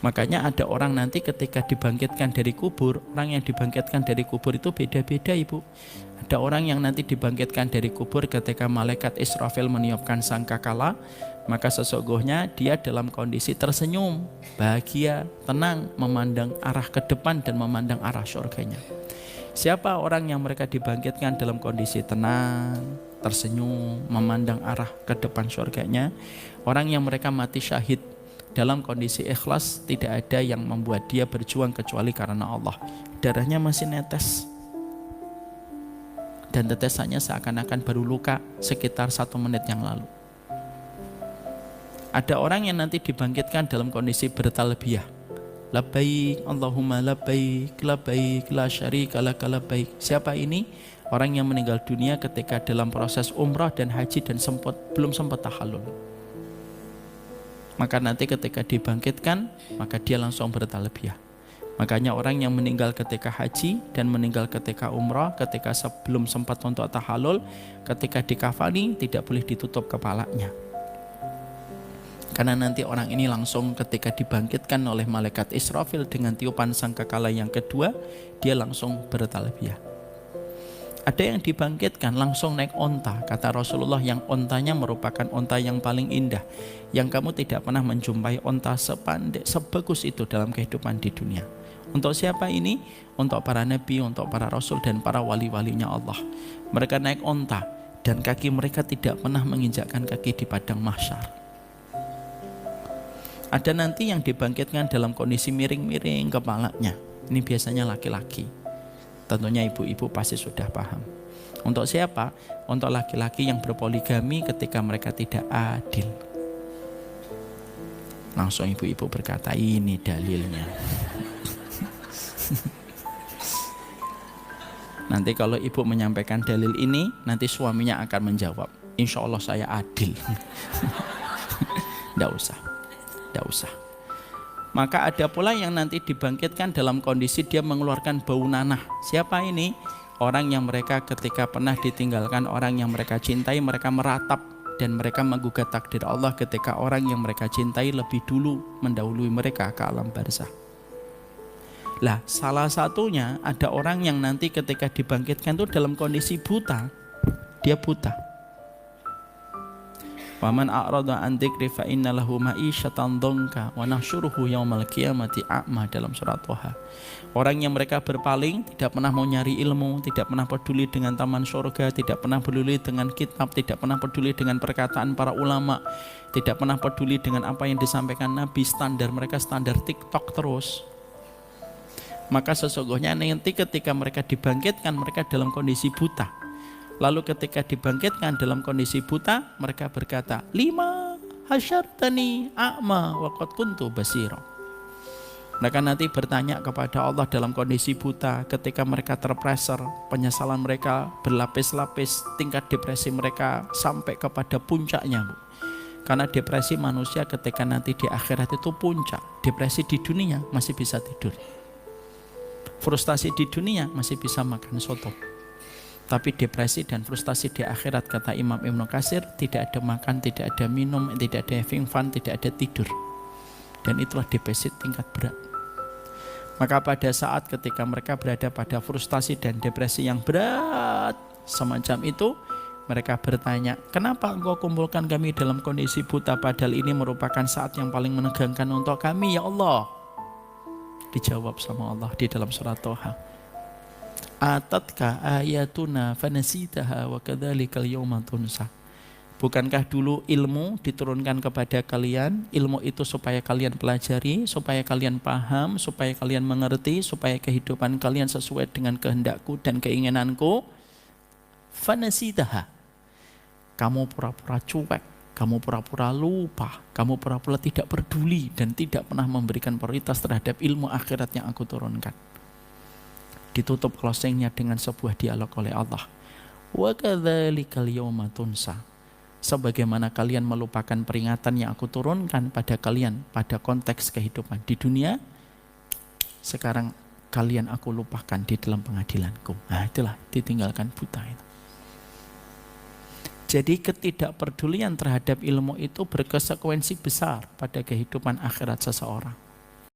Makanya ada orang nanti ketika dibangkitkan dari kubur, orang yang dibangkitkan dari kubur itu beda-beda Ibu. Ada orang yang nanti dibangkitkan dari kubur ketika malaikat Israfil meniupkan sangkakala, maka sesungguhnya dia dalam kondisi tersenyum, bahagia, tenang, memandang arah ke depan dan memandang arah surganya. Siapa orang yang mereka dibangkitkan dalam kondisi tenang, tersenyum, memandang arah ke depan surganya? Orang yang mereka mati syahid dalam kondisi ikhlas, tidak ada yang membuat dia berjuang kecuali karena Allah. Darahnya masih netes, dan tetesannya seakan-akan baru luka sekitar 1 menit yang lalu. Ada orang yang nanti dibangkitkan dalam kondisi bertalbiyah, labbaik Allahumma labbaik, labbaik la syarika laka labbaik. Siapa ini? Orang yang meninggal dunia ketika dalam proses umrah dan haji dan belum sempat tahallul. Maka nanti ketika dibangkitkan, maka dia langsung bertalbiyah. Makanya orang yang meninggal ketika haji dan meninggal ketika umrah, ketika sebelum sempat untuk tahallul, ketika dikafani tidak boleh ditutup kepalanya. Karena nanti orang ini langsung ketika dibangkitkan oleh malaikat Israfil dengan tiupan sangkakala yang kedua, dia langsung bertalbiyah. Ada yang dibangkitkan langsung naik onta, kata Rasulullah, yang ontanya merupakan onta yang paling indah, yang kamu tidak pernah menjumpai onta sepandai, sebagus itu dalam kehidupan di dunia. Untuk siapa ini? Untuk para nabi, untuk para rasul dan para wali-walinya Allah. Mereka naik onta dan kaki mereka tidak pernah menginjakkan kaki di padang mahsyar. Ada nanti yang dibangkitkan dalam kondisi miring-miring kepalanya. Ini biasanya laki-laki. Tentunya ibu-ibu pasti sudah paham. Untuk siapa? Untuk laki-laki yang berpoligami ketika mereka tidak adil. Langsung ibu-ibu berkata, ini dalilnya. Nanti kalau ibu menyampaikan dalil ini, nanti suaminya akan menjawab, insya Allah saya adil. Tidak usah. Maka ada pula yang nanti dibangkitkan dalam kondisi dia mengeluarkan bau nanah. Siapa ini? Orang yang mereka ketika pernah ditinggalkan orang yang mereka cintai, mereka meratap dan mereka menggugat takdir Allah ketika orang yang mereka cintai lebih dulu mendahului mereka ke alam barzah. Lah, salah satunya ada orang yang nanti ketika dibangkitkan itu dalam kondisi buta. Dia buta. Waman a'rada an dzikri fa inna lahu ma'isyatan dhanka wa nahsyuruhu yaumal qiyamati a'ma, dalam surat Thaha. Orang yang mereka berpaling, tidak pernah mau nyari ilmu, tidak pernah peduli dengan taman surga, tidak pernah peduli dengan kitab, tidak pernah peduli dengan perkataan para ulama, tidak pernah peduli dengan apa yang disampaikan Nabi. Standar mereka standar TikTok terus. Maka sesungguhnya nanti ketika mereka dibangkitkan, mereka dalam kondisi buta. Lalu ketika dibangkitkan dalam kondisi buta, mereka berkata, lima hasyartani a'ma wa qad kuntu basira. Mereka nanti bertanya kepada Allah dalam kondisi buta, ketika mereka terpressure, penyesalan mereka berlapis-lapis, tingkat depresi mereka sampai kepada puncaknya, Bu. Karena depresi manusia ketika nanti di akhirat itu puncak. Depresi di dunia masih bisa tidur, frustasi di dunia masih bisa makan soto. Tapi depresi dan frustasi di akhirat, kata Imam Ibnu Katsir, tidak ada makan, tidak ada minum, tidak ada having fun, tidak ada tidur. Dan itulah depresi tingkat berat. Maka pada saat ketika mereka berada pada frustasi dan depresi yang berat semacam itu, mereka bertanya, kenapa engkau kumpulkan kami dalam kondisi buta, padahal ini merupakan saat yang paling menegangkan untuk kami, ya Allah? Dijawab sama Allah di dalam surat Thaha, atatka ayatuna fanasitaha wa kadzalikal yauma tunsa. Bukankah dulu ilmu diturunkan kepada kalian? Ilmu itu supaya kalian pelajari, supaya kalian paham, supaya kalian mengerti, supaya kehidupan kalian sesuai dengan kehendakku dan keinginanku. Fanasitaha. Kamu pura-pura cuek, kamu pura-pura lupa, kamu pura-pura tidak peduli dan tidak pernah memberikan prioritas terhadap ilmu akhirat yang aku turunkan. Ditutup closingnya dengan sebuah dialog oleh Allah. Wa kadzalikal yauma tunsa. Sebagaimana kalian melupakan peringatan yang aku turunkan pada kalian pada konteks kehidupan di dunia, sekarang kalian aku lupakan di dalam pengadilanku. Nah, itulah ditinggalkan buta itu. Jadi ketidakpedulian terhadap ilmu itu berkonsekuensi besar pada kehidupan akhirat seseorang.